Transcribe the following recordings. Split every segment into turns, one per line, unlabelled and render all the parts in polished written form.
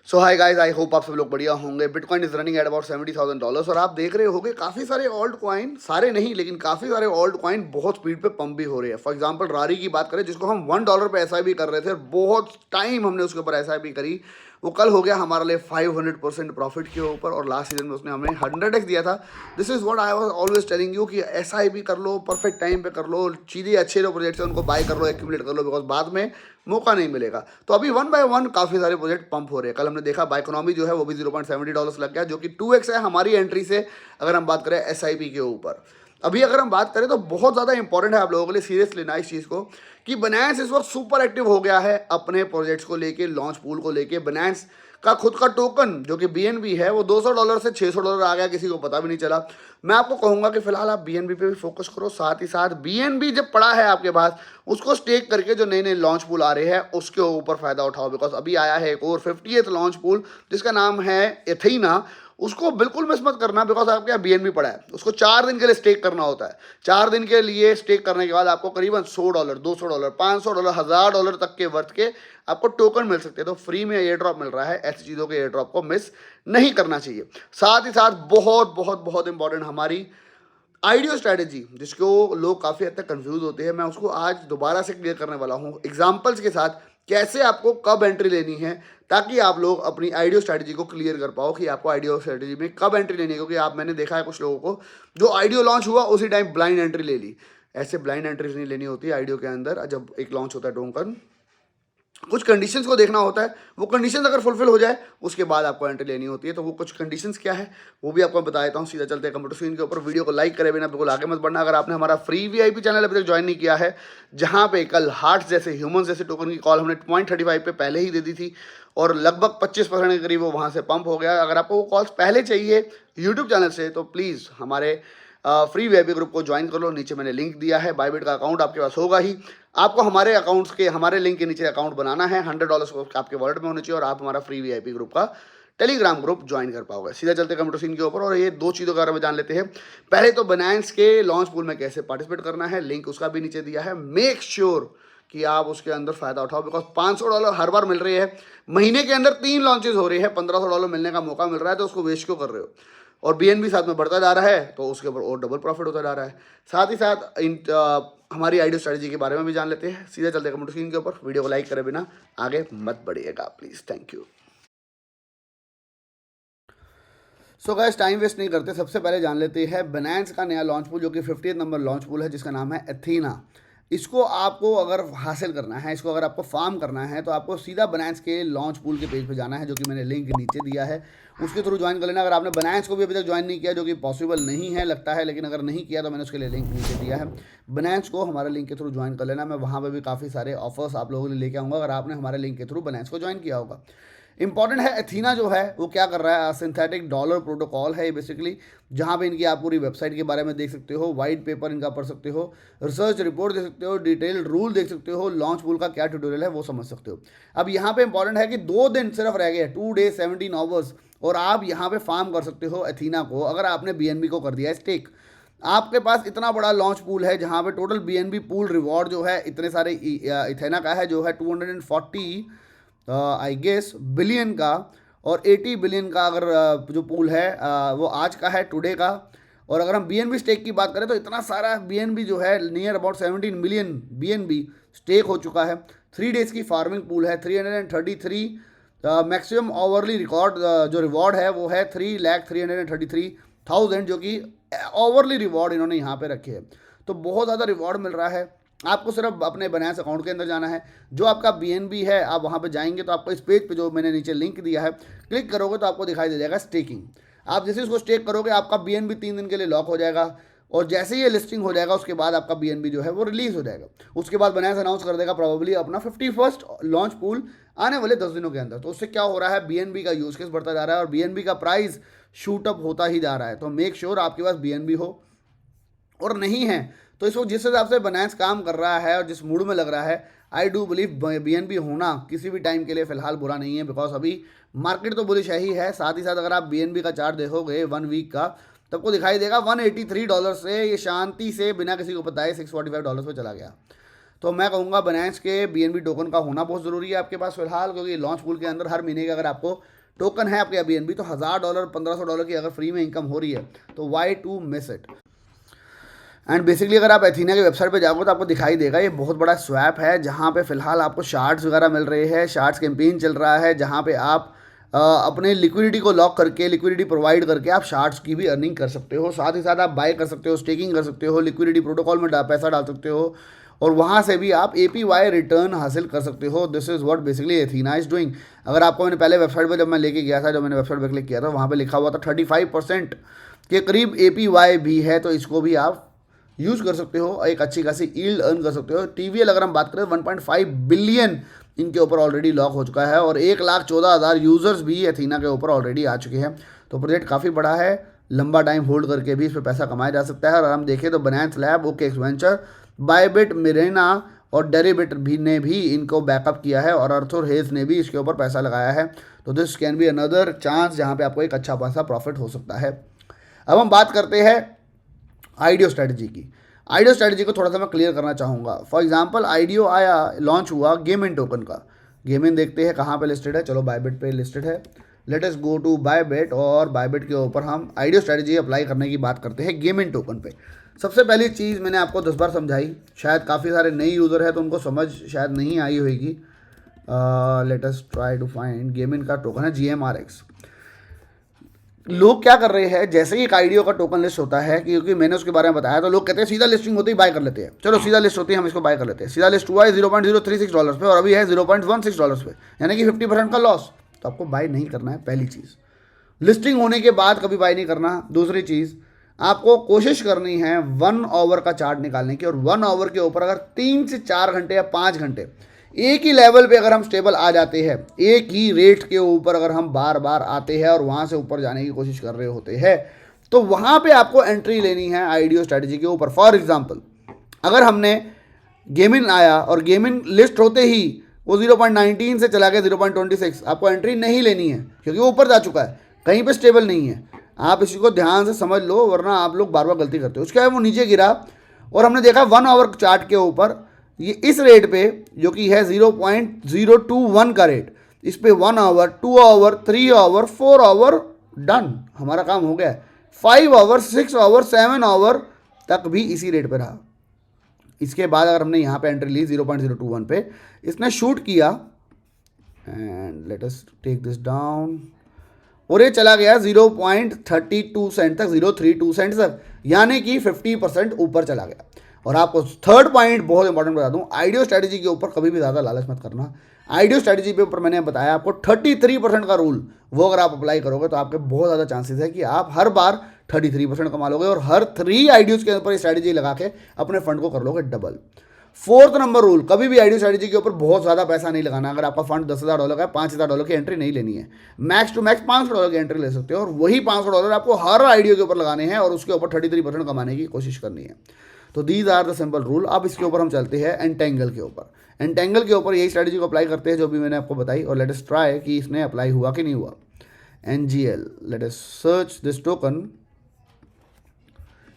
So hi guys, I hope आप सब लोग बढ़िया होंगे। Bitcoin is running at about $70,000 और आप देख रहे होंगे काफ़ी सारे ऑल्ट कॉइन, सारे नहीं लेकिन काफ़ी सारे ऑल्ट कॉइन बहुत स्पीड पे पंप भी हो रहे हैं। फॉर एग्जांपल रारी की बात करें, जिसको हम $1 पे एसआईपी कर रहे थे, बहुत टाइम हमने उसके ऊपर एसआईपी करी। वो कल हो गया हमारे लिए 500% प्रॉफिट के ऊपर और लास्ट सीजन में उसने हमें 100x दिया था। This is what I was always telling you कि एसआईपी कर लो, परफेक्ट टाइम पे कर लो, चीज़ें अच्छे जो प्रोजेक्ट है उनको बाय कर लो, एक्यूमुलेट कर लो, बिकॉज बाद में मौका नहीं मिलेगा। तो अभी 1 बाय 1 काफ़ी सारे प्रोजेक्ट पंप हो रहे हैं। कल हमने देखा बाइकोनॉमी जो है वो भी $0.70 लग गया, जो कि 2x है हमारी एंट्री से, अगर हम बात करें एसआईपी के ऊपर। अभी अगर हम बात करें तो बहुत ज़्यादा इंपॉर्टेंट है आप लोगों के लिए सीरियस लेना इस चीज़ को कि बनांस इस वक्त सुपर एक्टिव हो गया है अपने प्रोजेक्ट्स को लेके, लॉन्च पूल को लेके। बनांस का खुद का टोकन जो कि बीएनबी है वो $200 से $600 आ गया, किसी को पता भी नहीं चला। मैं आपको कहूंगा कि फिलहाल आप बीएनबी पे भी फोकस करो, साथ ही साथ बीएनबी जब पड़ा है आपके पास उसको स्टेक करके जो नए नए लॉन्च पूल आ रहे हैं उसके ऊपर फायदा उठाओ। बिकॉज अभी आया है एक और 50th लॉन्च पूल जिसका नाम है एथीना। उसको बिल्कुल मिस मत करना, बिकॉज आपके यहाँ बीएनबी पड़ा है। उसको 4 दिन के लिए स्टेक करना होता है। 4 दिन के लिए स्टेक करने के बाद आपको करीबन $100, $200, $500, $1000 तक के वर्थ के आपको टोकन मिल सकते हैं। तो फ्री में एयर ड्रॉप मिल रहा है, ऐसी चीज़ों के एयर ड्रॉप को मिस नहीं करना चाहिए। साथ ही साथ बहुत बहुत बहुत इंपॉर्टेंट हमारी आइडियो स्ट्रैटेजी, जिसको लोग काफ़ी हद तक कंफ्यूज होते हैं, मैं उसको आज दोबारा से क्लियर करने वाला हूँ एग्जाम्पल्स के साथ, कैसे आपको कब एंट्री लेनी है, ताकि आप लोग अपनी आइडियो स्ट्रैटेजी को क्लियर कर पाओ कि आपको आइडियो स्ट्रैटेजी में कब एंट्री लेनी है। क्योंकि मैंने देखा है कुछ लोगों को जो आइडियो लॉन्च हुआ उसी टाइम ब्लाइंड एंट्री ले ली। ऐसे ब्लाइंड एंट्रीज नहीं लेनी होती आइडियो के अंदर। जब एक लॉन्च होता है टोकन, कुछ कंडीशंस को देखना होता है, वो कंडीशंस अगर फुलफिल हो जाए उसके बाद आपको एंट्री लेनी होती है। तो वो कुछ कंडीशंस क्या है वो भी आपको बता देता हूँ। सीधा चलते हैं कंप्यूटर स्क्रीन के ऊपर। वीडियो को लाइक करे बिना बिल्कुल आगे मत बढ़ना। अगर आपने हमारा फ्री वीआईपी चैनल अभी तक ज्वाइन नहीं किया है, जहाँ पे कल हार्ट्स जैसे, ह्यूमंस जैसे टोकन की कॉल हमने 0.35 पे पहले ही दे दी थी और लगभग 25% के करीब वो वहाँ से पंप हो गया। अगर आपको वो कॉल्स पहले चाहिए यूट्यूब चैनल से तो प्लीज़ हमारे फ्री वीआईपी ग्रुप को ज्वाइन कर लो। नीचे मैंने लिंक दिया है, बायबिट का अकाउंट आपके पास होगा ही। आपको हमारे अकाउंट्स के, हमारे लिंक के नीचे अकाउंट बनाना है। $100 आपके वॉलेट में होने चाहिए और आप हमारा फ्री वीआईपी ग्रुप का टेलीग्राम ग्रुप ज्वाइन कर पाओगे। सीधा चलते कंप्यूटर सीन के ऊपर और ये दो चीज़ों के बारे में जान लेते हैं। पहले तो बनांस के लॉन्च पूल में कैसे पार्टिसिपेट करना है, लिंक उसका भी नीचे दिया है। मेक श्योर कि आप उसके अंदर फायदा उठाओ, बिकॉज $500 हर बार मिल रहे हैं। महीने के अंदर 3 लॉन्चेस हो रही है, $1500 मिलने का मौका मिल रहा है, तो उसको वेस्ट क्यों कर रहे हो। और बीएनबी साथ में बढ़ता जा रहा है तो उसके ऊपर और डबल प्रॉफिट होता जा रहा है। साथ ही साथ हमारी आइडियो स्ट्रैटेजी के बारे में भी जान लेते हैं। सीधे चलते हैं कंप्यूटर स्क्रीन के ऊपर। वीडियो को लाइक करे बिना आगे मत बढ़िएगा please, thank you. So guys, time waste नहीं करते, सबसे पहले जान लेते हैं बनांस का नया लॉन्च पूल जो कि 50th नंबर लॉन्च पूल है, जिसका नाम है एथीना। इसको आपको अगर हासिल करना है, इसको अगर आपको फार्म करना है तो आपको सीधा बनांस के लॉन्च पूल के पेज पे जाना है, जो कि मैंने लिंक नीचे दिया है, उसके थ्रू ज्वाइन कर लेना। अगर आपने बनांस को भी अभी तक ज्वाइन नहीं किया, जो कि पॉसिबल नहीं है लगता है, लेकिन अगर नहीं किया तो मैंने उसके लिए लिंक नीचे दिया है। बनांस को हमारे लिंक के थ्रू ज्वाइन कर लेना। मैं वहाँ पर भी काफ़ी सारे ऑफर्स आप लोगों के लिए लेके आऊँगा अगर आपने हमारे लिंक के थ्रू बनांस को ज्वाइन किया होगा। इंपॉर्टेंट है एथीना जो है वो क्या कर रहा है, सिंथेटिक डॉलर प्रोटोकॉल है ये बेसिकली, जहाँ पे इनकी आप पूरी वेबसाइट के बारे में देख सकते हो, वाइट पेपर इनका पढ़ सकते हो, रिसर्च रिपोर्ट देख सकते हो, डिटेल्ड रूल देख सकते हो, लॉन्च पूल का क्या ट्यूटोरियल है वो समझ सकते हो। अब यहाँ पे इंपॉर्टेंट है कि 2 दिन सिर्फ रह गए, 2 days 17 hours, और आप यहाँ पे फार्म कर सकते हो एथीना को अगर आपने बीएनबी को कर दिया है स्टेक। आपके पास इतना बड़ा लॉन्च पूल है जहाँ पे टोटल बीएनबी पूल रिवॉर्ड जो है इतने सारे इथेना का है, जो है 240 आई गेस बिलियन का, और 80 बिलियन का अगर जो पूल है वो आज का है, टुडे का। और अगर हम बीएनबी स्टेक की बात करें तो इतना सारा बीएनबी जो है, near about 17 million BNB stake हो चुका है। 3 days की फार्मिंग पूल है। 333 मैक्सिमम ओवरली रिकॉर्ड जो रिवॉर्ड है वो है 3,333,000, जो कि ओवरली रिवॉर्ड इन्होंने यहाँ पे रखे हैं। तो बहुत ज़्यादा रिवॉर्ड मिल रहा है। आपको सिर्फ अपने बनांस अकाउंट के अंदर जाना है, जो आपका बीएनबी है आप वहाँ पे जाएंगे तो आपको इस पेज पे जो मैंने नीचे लिंक दिया है क्लिक करोगे तो आपको दिखाई दे जाएगा स्टेकिंग। आप जैसे इसको स्टेक करोगे आपका बीएनबी 3 दिन के लिए लॉक हो जाएगा, और जैसे ही ये लिस्टिंग हो जाएगा उसके बाद आपका बीएनबी जो है वो रिलीज हो जाएगा। उसके बाद बनांस अनाउंस कर देगा प्रोबेबली अपना 51st लॉन्च पूल आने वाले 10 दिनों के अंदर। तो उससे क्या हो रहा है, बीएनबी का यूज केस बढ़ता जा रहा है और बीएनबी का प्राइस शूट अप होता ही जा रहा है। तो मेक श्योर आपके पास बीएनबी हो, और नहीं है तो इस वक्त जिस हिसाब से बनांस काम कर रहा है और जिस मूड में लग रहा है, आई डू बिलीव बीएनबी होना किसी भी टाइम के लिए फिलहाल बुरा नहीं है, बिकॉज अभी मार्केट तो बुलिश है ही है। साथ ही साथ अगर आप बीएनबी का चार्ट देखोगे 1 वीक का, तो आपको दिखाई देगा $183 से ये शांति से बिना किसी को बताए $645 पे चला गया। तो मैं कहूँगा बाइनेंस के BNB टोकन का होना बहुत ज़रूरी है आपके पास फिलहाल, क्योंकि लॉन्च पूल के अंदर हर महीने का अगर आपको टोकन है आपके BNB तो $1000 $1500 की अगर फ्री में इनकम हो रही है तो why to miss it. And basically अगर आप एथीना की वेबसाइट पे जाओगे तो आपको दिखाई देगा ये बहुत बड़ा स्वैप है जहाँ पे फिलहाल आपको शार्ट्स वगैरह मिल रहे हैं। शार्ट्स कैंपेन चल रहा है जहाँ पे आप अपने लिक्विडिटी को लॉक करके लिक्विडिटी प्रोवाइड करके आप शार्ट्स की भी अर्निंग कर सकते हो। साथ ही साथ आप बाय कर सकते हो, स्टेकिंग कर सकते हो, लिक्विडिटी प्रोटोकॉल में पैसा डाल सकते हो और वहाँ से भी आप APY रिटर्न हासिल कर सकते हो। This is what basically एथीना is doing. अगर आपको मैंने पहले वेबसाइट पर जब मैं लेके गया था, जब मैंने वेबसाइट पर क्लिक किया था वहाँ पर लिखा हुआ था 35% के करीब APY भी है, तो इसको भी आप यूज़ कर सकते हो, एक अच्छी खासी यील्ड अर्न कर सकते हो। TVL अगर हम बात करें 1.5 बिलियन इनके ऊपर ऑलरेडी लॉक हो चुका है और 1,14,000 यूज़र्स भी एथीना के ऊपर ऑलरेडी आ चुके हैं। तो प्रोजेक्ट काफ़ी बड़ा है, लंबा टाइम होल्ड करके भी इस पर पैसा कमाया जा सकता है। और हम देखें तो Binance lab, OKX venture, Bybit, Mirena और डेरिबिट भी ने भी इनको बैकअप किया है और अर्थर हेज ने भी इसके ऊपर पैसा लगाया है। तो this can be another chance जहाँ पे आपको एक अच्छा खासा प्रॉफिट हो सकता है। अब हम बात करते हैं आइडियो स्ट्रेटजी की। आइडियो स्ट्रेटजी को थोड़ा सा मैं क्लियर करना चाहूँगा। फॉर एग्जांपल आइडियो आया, लॉन्च हुआ गेमिन टोकन का। गेमिन देखते हैं कहाँ पे लिस्टेड है, चलो बायबिट पे लिस्टेड है। Let us go to Bybit और बायबिट के ऊपर हम आइडियो स्ट्रेटजी अप्लाई करने की बात करते हैं गेमिन टोकन पे। सबसे पहली चीज़ मैंने आपको 10 बार समझाई, शायद काफ़ी सारे नए यूज़र हैं तो उनको समझ शायद नहीं आई होगी। Let us try to find गेमिन का टोकन है GMRX। लोग क्या कर रहे हैं, जैसे ही एक आइडियो का टोकन लिस्ट होता है, क्योंकि मैंने उसके बारे में बताया, तो लोग कहते हैं सीधा लिस्टिंग होती ही बाय कर लेते हैं। चलो सीधा लिस्ट होती है, हम इसको बाय कर लेते हैं। सीधा लिस्ट हुआ है $0.036 पे और अभी है $0.16 पे, यानी कि 50% का लॉस। तो आपको बाय नहीं करना है, पहली चीज़। लिस्टिंग होने के बाद कभी बाय नहीं करना। दूसरी चीज़, आपको कोशिश करनी है 1 आवर का चार्ट निकालने की और 1 आवर के ऊपर अगर 3 से 4 घंटे या 5 घंटे एक ही लेवल पे अगर हम स्टेबल आ जाते हैं, एक ही रेट के ऊपर अगर हम बार बार आते हैं और वहाँ से ऊपर जाने की कोशिश कर रहे होते हैं, तो वहाँ पे आपको एंट्री लेनी है आइडियो स्ट्रेटजी के ऊपर। फॉर एग्जांपल, अगर हमने गेमिन आया और गेमिन लिस्ट होते ही वो 0.19 से चला गया 0.26, आपको एंट्री नहीं लेनी है क्योंकि वो ऊपर जा चुका है, कहीं पर स्टेबल नहीं है। आप इसी को ध्यान से समझ लो, वरना आप लोग बार बार गलती करते हो। उसके बाद वो नीचे गिरा और हमने देखा 1 आवर चार्ट के ऊपर ये इस रेट पे, जो कि है 0.021 का रेट, इस पे 1 hour, 2 hour, 3 hour, 4 hour done, हमारा काम हो गया। 5 आवर, 6 आवर, 7 आवर तक भी इसी रेट पे रहा। इसके बाद अगर हमने यहाँ पे एंट्री ली 0.021 पे, इसने शूट किया and let us take this down और ये चला गया 0.32 सेंट तक, 0.32 सेंट तक, यानी कि 50% ऊपर चला गया। और आपको थर्ड पॉइंट बहुत इंपॉर्टेंट बता दूं, आइडियो स्ट्रेटजी के ऊपर कभी भी ज़्यादा लालच मत करना। आइडियो स्ट्रेटजी पे ऊपर मैंने बताया आपको 33% का रूल, वो अगर आप अप्लाई करोगे तो आपके बहुत ज़्यादा चांसेस है कि आप हर बार 33% कमा लोगे और हर 3 आइडियोज़ के ऊपर स्ट्रेटजी लगा के अपने फंड को कर लोगे डबल। 4th नंबर रूल, कभी भी आइडियो स्ट्रेटजी के ऊपर बहुत ज़्यादा पैसा नहीं लगाना। अगर आपका फंड $10,000 का है, $5,000 की एंट्री नहीं लेनी है। मैक्स टू मैक्स $500 की एंट्री ले सकते हो और वही $500 आपको हर आइडियो के ऊपर लगाने हैं और उसके ऊपर 33% कमाने की कोशिश करनी है। तो these are the simple rule. अब इसके ऊपर हम चलते हैं एंटेंगल के ऊपर। एंटेंगल के ऊपर यही स्ट्रेटजी को अप्लाई करते हैं जो भी मैंने आपको बताई और लेट अस ट्राई कि इसने अप्लाई हुआ कि नहीं हुआ। NGL, let us search this token.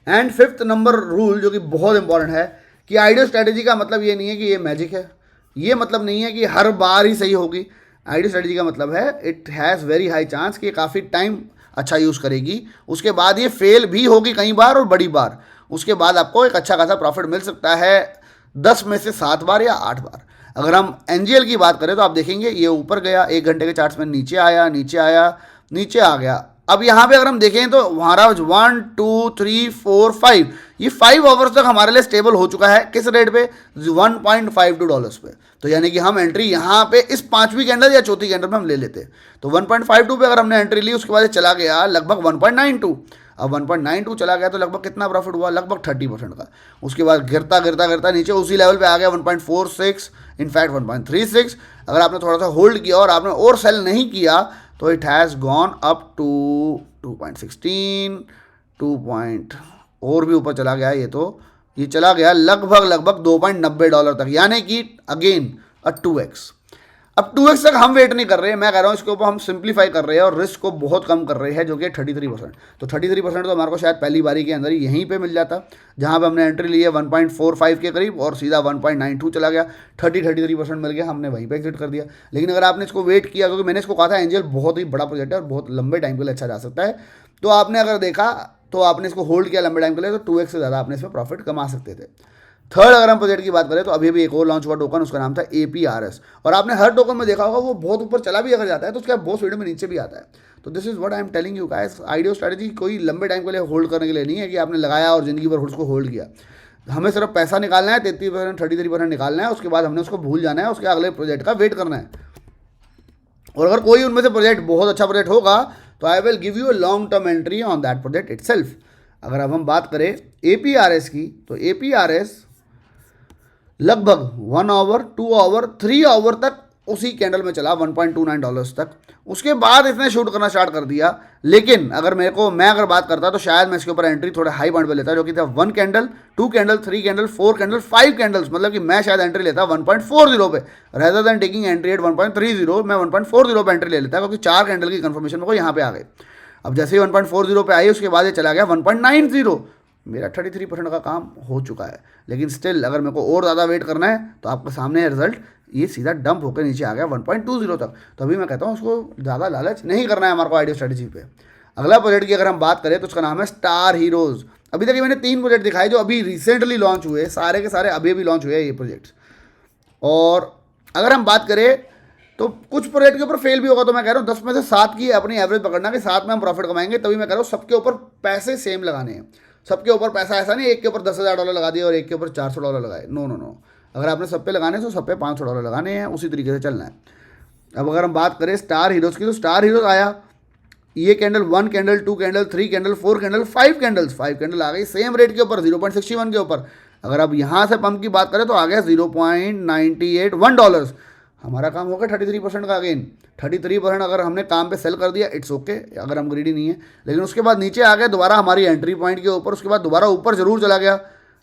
And 5th number rule जो कि बहुत इंपॉर्टेंट है कि आइडियो स्ट्रेटजी का मतलब ये नहीं है कि ये मैजिक है, ये मतलब नहीं है कि हर बार ही सही होगी। आइडियो स्ट्रेटजी का मतलब है it has very high chance कि काफ़ी टाइम अच्छा यूज़ करेगी, उसके बाद ये फेल भी होगी कई बार और बड़ी बार, उसके बाद आपको एक अच्छा खासा प्रॉफिट मिल सकता है 10 में से 7 बार या 8 बार। अगर हम NGL की बात करें तो आप देखेंगे ये ऊपर गया, 1 घंटे के चार्ट्स में नीचे आया, नीचे आया, नीचे आ गया। अब यहाँ पे अगर हम देखें तो हमारा 1 2 3 4 5, ये 5 आवर्स तक हमारे लिए स्टेबल हो चुका है। किस रेट पे? $1.52 पे। तो यानी कि हम एंट्री यहाँ पे इस 5वीं कैंडल या चौथी कैंडल में हम ले लेते। तो 1.52 पे अगर हमने एंट्री ली, उसके बाद चला गया लगभग 1.92। अब 1.92 चला गया तो लगभग कितना प्रॉफिट हुआ? लगभग 30% का। उसके बाद गिरता गिरता गिरता नीचे उसी लेवल पे आ गया 1.46, इनफैक्ट 1.36। अगर आपने थोड़ा सा होल्ड किया और आपने और सेल नहीं किया तो it has gone up to 2.16, 2 और भी ऊपर चला गया। ये चला गया लगभग $2.90 तक, यानी कि अगेन 2x। अब 2x तक हम वेट नहीं कर रहे हैं, मैं कह रहा हूँ इसके ऊपर हम सिंप्लीफाई कर रहे हैं और रिस्क को बहुत कम कर रहे हैं, जो कि 33%। तो 33% तो हमारे को शायद पहली बारी के अंदर ही यहीं पे मिल जाता, जहाँ पे हमने एंट्री ली है 1.45 के करीब और सीधा 1.92 चला गया, 33% मिल गया, हमने वहीं पे एग्जिट कर दिया। लेकिन अगर आपने इसको वेट किया, क्योंकि मैंने इसको कहा था एंजल बहुत ही बड़ा प्रोजेक्ट है और बहुत लंबे टाइम के लिए अच्छा जा सकता है, तो आपने अगर देखा तो आपने इसको होल्ड किया लंबे टाइम के लिए, तो 2x से ज़्यादा आपने इसमें प्रॉफिट कमा सकते थे। थर्ड अगर हम प्रोजेक्ट की बात करें तो अभी भी एक और लॉन्च हुआ टोकन, उसका नाम था APRS, और आपने हर टोकन में देखा होगा वो बहुत ऊपर चला भी अगर जाता है तो उसके बहुत स्पीड में नीचे भी आता है। तो this is what I am telling you guys, audio strategy कोई लंबे टाइम के लिए होल्ड करने के लिए नहीं है कि आपने लगाया और जिंदगी भर उसको होल्ड किया। हमें सिर्फ पैसा निकालना है, 33% निकालना है, उसके बाद हमने उसको भूल जाना है, उसके अगले प्रोजेक्ट का वेट करना है। और अगर कोई उनमें से प्रोजेक्ट बहुत अच्छा प्रोजेक्ट होगा तो I will give you a long term entry on that project itself. अगर अब हम बात करें APRS की, तो APRS लगभग 1 आवर 2 आवर 3 आवर तक उसी कैंडल में चला, $1.29 तक। उसके बाद इसने शूट करना स्टार्ट कर दिया। लेकिन अगर मैं अगर बात करता तो शायद मैं इसके ऊपर एंट्री थोड़े हाई पॉइंट पे लेता, जो कि था 1 candle 2 candle 3 candle 4 candle 5 candles, मतलब कि मैं शायद एंट्री लेता 1.40 पे, rather than taking entry eight 1.30, मैं 1.40 पे एंट्री ले लेता, क्योंकि 4 कैंडल की कंफर्मेशन मेरे को यहाँ पे आ गई। अब जैसे ही 1.40 पे आई, उसके बाद ये चला गया 1.90, मेरा 33% का काम हो चुका है। लेकिन स्टिल अगर मेरे को और ज़्यादा वेट करना है तो आपके सामने है रिजल्ट, ये सीधा डंप होकर नीचे आ गया 1.20 तक। तो अभी मैं कहता हूँ उसको ज़्यादा लालच नहीं करना है हमारे को आइडियो स्ट्रेटजी पे। अगला प्रोजेक्ट की अगर हम बात करें तो उसका नाम है स्टार हीरोज़। अभी तक मैंने 3 प्रोजेक्ट दिखाए जो अभी रिसेंटली लॉन्च हुए, सारे के सारे अभी लॉन्च हुए ये प्रोजेक्ट्स। और अगर हम बात करें तो कुछ प्रोजेक्ट के ऊपर फेल भी होगा, तो मैं कह रहा हूँ 10 में से 7 की अपनी एवरेज पकड़ना कि 7 में हम प्रॉफिट कमाएंगे। तभी मैं कह रहा हूँ सबके ऊपर पैसे सेम लगाने हैं, सबके ऊपर पैसा ऐसा नहीं एक के ऊपर $10,000 लगा दिया और एक के ऊपर $400 लगाए, नो नो नो। अगर आपने सब पे लगाने हैं तो सब पे $500 लगाने हैं, उसी तरीके से चलना है। अब अगर हम बात करें स्टार हीरोज़ की, तो स्टार हीरोज़ आया, ये candle 1 candle 2 candle 3 candle 4 candle 5 candles, 5 candle आ गई सेम रेट के ऊपर 0.61 के ऊपर। अगर अब यहाँ से पंप की बात करें तो आ गया $0.981। हमारा काम हो गया 33% का अगेन। 33% अगर हमने काम पे सेल कर दिया इट्स ओके, अगर हम ग्रीडी नहीं है। लेकिन उसके बाद नीचे आ गया दोबारा हमारी एंट्री पॉइंट के ऊपर, उसके बाद दोबारा ऊपर जरूर चला गया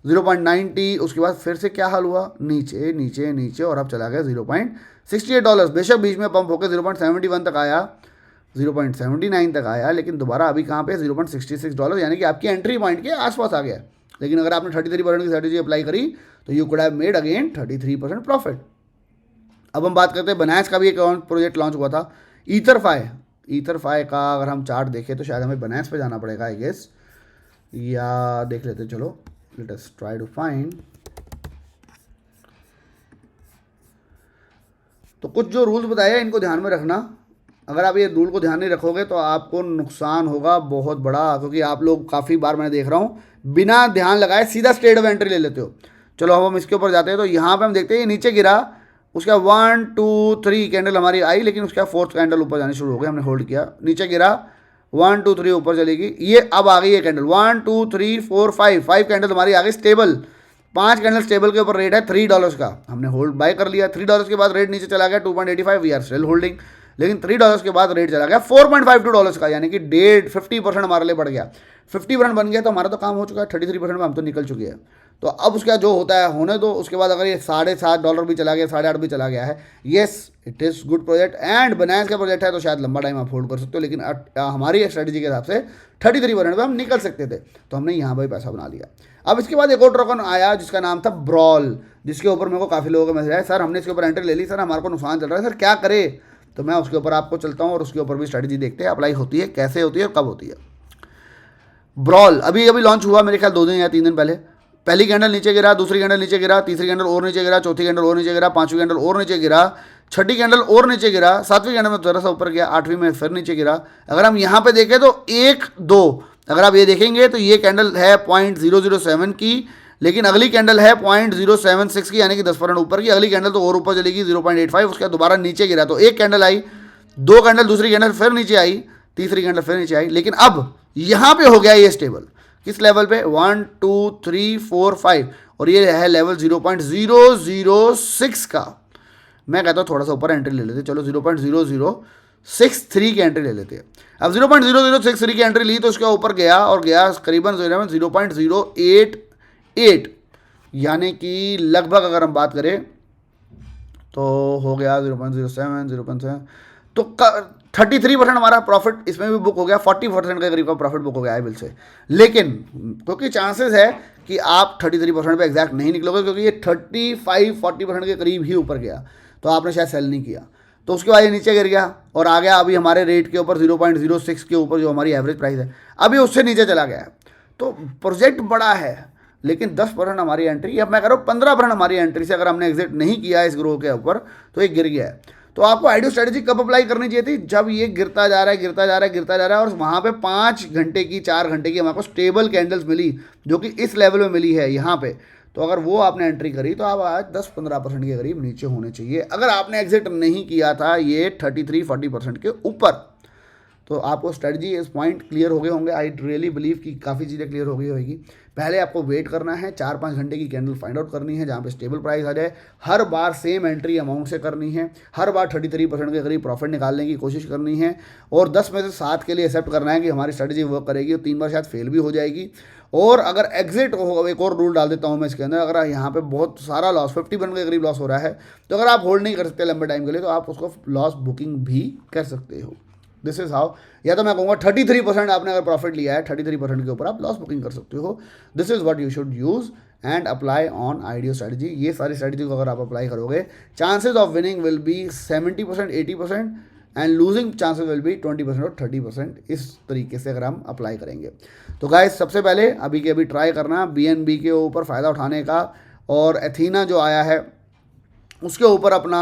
0.90, उसके बाद फिर से क्या हाल हुआ, नीचे नीचे नीचे, और अब चला गया $0.68। बेशक बीच में पंप होकर 0.71 तक आया, 0.79 तक आया, लेकिन दोबारा अभी कहाँ पे $0.66, यानी कि आपकी एंट्री पॉइंट के आसपास आ गया। लेकिन अगर आपने 33% की स्ट्रेटेजी अप्लाई करी तो you could have made again 33% profit. अब हम बात करते हैं बनास का भी एक प्रोजेक्ट लॉन्च हुआ था, ईथरफाई का अगर हम चार्ट देखें तो शायद हमें बनास पे जाना पड़ेगा आई गेस, या देख लेते, चलो let us try to find. तो कुछ जो रूल्स बताए हैं इनको ध्यान में रखना, अगर आप ये रूल को ध्यान नहीं रखोगे तो आपको नुकसान होगा बहुत बड़ा, क्योंकि आप लोग काफ़ी बार मैं देख रहा हूँ बिना ध्यान लगाए सीधा स्टेट ऑफ एंट्री ले लेते हो। चलो अब हम इसके ऊपर जाते हैं, तो यहाँ पे हम देखते हैं ये नीचे गिरा, उसका 1 2 3 कैंडल हमारी आई, लेकिन उसका 4th कैंडल ऊपर जानी शुरू हो गई, हमने होल्ड किया, नीचे गिरा 1 2 3 ऊपर चलेगी, ये अब आ गई ये कैंडल 1 2 3 4 5 कैंडल हमारी आ गई स्टेबल, 5 कैंडल स्टेबल के ऊपर रेट है $3 का, हमने होल्ड बाय कर लिया। $3 के बाद रेट नीचे चला गया 2.85, वी आर स्टिल होल्डिंग। लेकिन $3 के बाद रेट चला गया $4.52 का, यानी कि 50% हमारे लिए बढ़ गया, 50% बन गया, तो हमारा तो काम हो चुका है, 33% में हम तो निकल चुके हैं। तो अब उसका जो होता है होने दो। उसके बाद अगर ये $7.5 भी चला गया, 8.5 भी चला गया है, yes it is good project and Banas का प्रोजेक्ट है, तो शायद लंबा टाइम आप होल्ड कर सकते हो। लेकिन हमारी स्ट्रेटजी के हिसाब से 33% पे हम निकल सकते थे, तो हमने यहाँ पर पैसा बना लिया। अब इसके बाद एक और टोकन आया जिसका नाम था ब्रॉल, जिसके ऊपर मेरे को काफ़ी लोगों का मैसेज आया, सर हमने इसके ऊपर एंट्री ले ली, सर हमारे को नुकसान चल रहा है, सर क्या करे। तो मैं उसके ऊपर आपको चलता हूँ और उसके ऊपर भी स्ट्रेटजी देखते हैं अप्लाई होती है, कैसे होती है और कब होती है। ब्रॉल अभी लॉन्च हुआ मेरे ख्याल 2 दिन या 3 दिन पहले। पहली कैंडल नीचे गिरा, दूसरी कैंडल नीचे गिरा, तीसरी कैंडल और नीचे गिरा, चौथी कैंडल और नीचे गिरा, 5वीं कैंडल और नीचे गिरा, 6ठी कैंडल और नीचे गिरा, 7वीं कैंडल में थोड़ा सा ऊपर गया, 8वीं में फिर नीचे गिरा। अगर हम यहाँ पे देखें तो 1 2 अगर आप ये देखेंगे तो ये कैंडल है 0.007 की, लेकिन अगली कैंडल है 0.076 की, यानी कि 10% ऊपर की। अगली कैंडल तो और ऊपर चलेगी 0.85, उसके बाद दोबारा नीचे गिरा, तो एक कैंडल आई, 2 कैंडल, दूसरी कैंडल फिर नीचे आई, तीसरी कैंडल फिर नीचे आई। लेकिन अब यहाँ पे हो गया ये स्टेबल, किस लेवल पे 1 2 3 4 5, और ये है लेवल 0.006 का। मैं कहता हूँ थोड़ा सा ऊपर एंट्री ले लेते, चलो 0.0063 की एंट्री ले लेते हैं। अब 0.0063 की एंट्री ली तो उसके ऊपर गया और गया करीबन 0.088, यानी कि लगभग अगर हम बात करें तो हो गया 0.07 0.7, तो 33% हमारा प्रॉफिट इसमें भी बुक हो गया, 40% के करीब का प्रॉफिट बुक हो गया आई बिल से। लेकिन क्योंकि चांसेस है कि आप 33% पे एग्जैक्ट नहीं निकलोगे, क्योंकि ये 35-40% के करीब ही ऊपर गया, तो आपने शायद सेल नहीं किया, तो उसके बाद ये नीचे गिर गया और आ गया अभी हमारे रेट के ऊपर 0.06 के ऊपर, जो हमारी एवरेज प्राइस है अभी उससे नीचे चला गया है। तो प्रोजेक्ट बड़ा है, लेकिन 10% हमारी एंट्री, अब मैं कह रहा हूँ 15% हमारी एंट्री से अगर हमने एग्जिट नहीं किया इस ग्रो के ऊपर तो ये गिर गया है। तो आपको आइडियो स्ट्रेटजी कब अप्लाई करनी चाहिए थी? जब ये गिरता जा रहा है, गिरता जा रहा है, गिरता जा रहा है, और वहाँ पे 5 घंटे की 4 घंटे की हमारे को स्टेबल कैंडल्स मिली, जो कि इस लेवल में मिली है यहाँ पे, तो अगर वो आपने एंट्री करी तो आप आज 10-15% के करीब नीचे होने चाहिए। अगर आपने एग्जिट नहीं किया था ये 33-40% के ऊपर, तो आपको स्ट्रेटजी इस पॉइंट क्लियर हो गए होंगे। आई रियली बिलीव कि काफ़ी चीज़ें क्लियर हो गई होगी। पहले आपको वेट करना है, 4-5 घंटे की कैंडल फाइंड आउट करनी है जहाँ पे स्टेबल प्राइस आ जाए, हर बार सेम एंट्री अमाउंट से करनी है, हर बार 33% के करीब प्रॉफिट निकालने की कोशिश करनी है, और 10 में से 7 के लिए एक्सेप्ट करना है कि हमारी स्ट्रेटजी वर्क करेगी, और 3 बार शायद फेल भी हो जाएगी। और अगर एग्जिट हो, एक और रूल डाल देता हूँ मैं इसके अंदर, अगर यहाँ पे बहुत सारा लॉस 50% के करीब लॉस हो रहा है, तो अगर आप होल्ड नहीं कर सकते लंबे टाइम के लिए, तो आप उसको लॉस बुकिंग भी कर सकते हो। दिस इज हाउ, या तो मैं कहूँगा 33% आपने अगर प्रॉफिट लिया है, 33% के ऊपर आप लॉस बुकिंग कर सकते हो। This is what you should use and apply on audio strategy. ये सारी स्ट्रेटजी को अगर आप अप्लाई करोगे, chances of winning will be 70%, 80%, and losing chances will be 20% और 30%। इस तरीके से अगर हम अप्लाई करेंगे तो गाइस, सबसे पहले अभी के अभी ट्राई करना BNB के ऊपर फ़ायदा उठाने का, और एथीना जो आया है उसके ऊपर अपना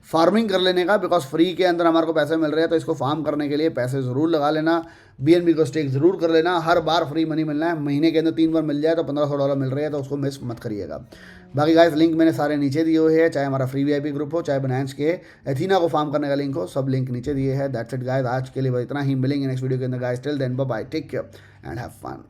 फार्मिंग कर लेने का, बिकॉज फ्री के अंदर हमारे को पैसे मिल रहे हैं, तो इसको फार्म करने के लिए पैसे ज़रूर लगा लेना। BNB को स्टेक ज़रूर कर लेना, हर बार फ्री मनी मिलना है, महीने के अंदर 3 बार मिल जाए तो $1500 मिल रहे हैं, तो उसको मिस मत करिएगा। बाकी गाइस, लिंक मैंने सारे नीचे दिए हुए हैं, चाहे हमारा फ्री VIP ग्रुप हो, चाहे बनांस के एथीना को फार्म करने का लिंक हो, सब लिंक नीचे दिए हैं। दैट्स इट गाइस, आज के लिए बस इतना ही। मिलेंगे नेक्स्ट वीडियो के अंदर guys, till then bye bye, take care and have fun.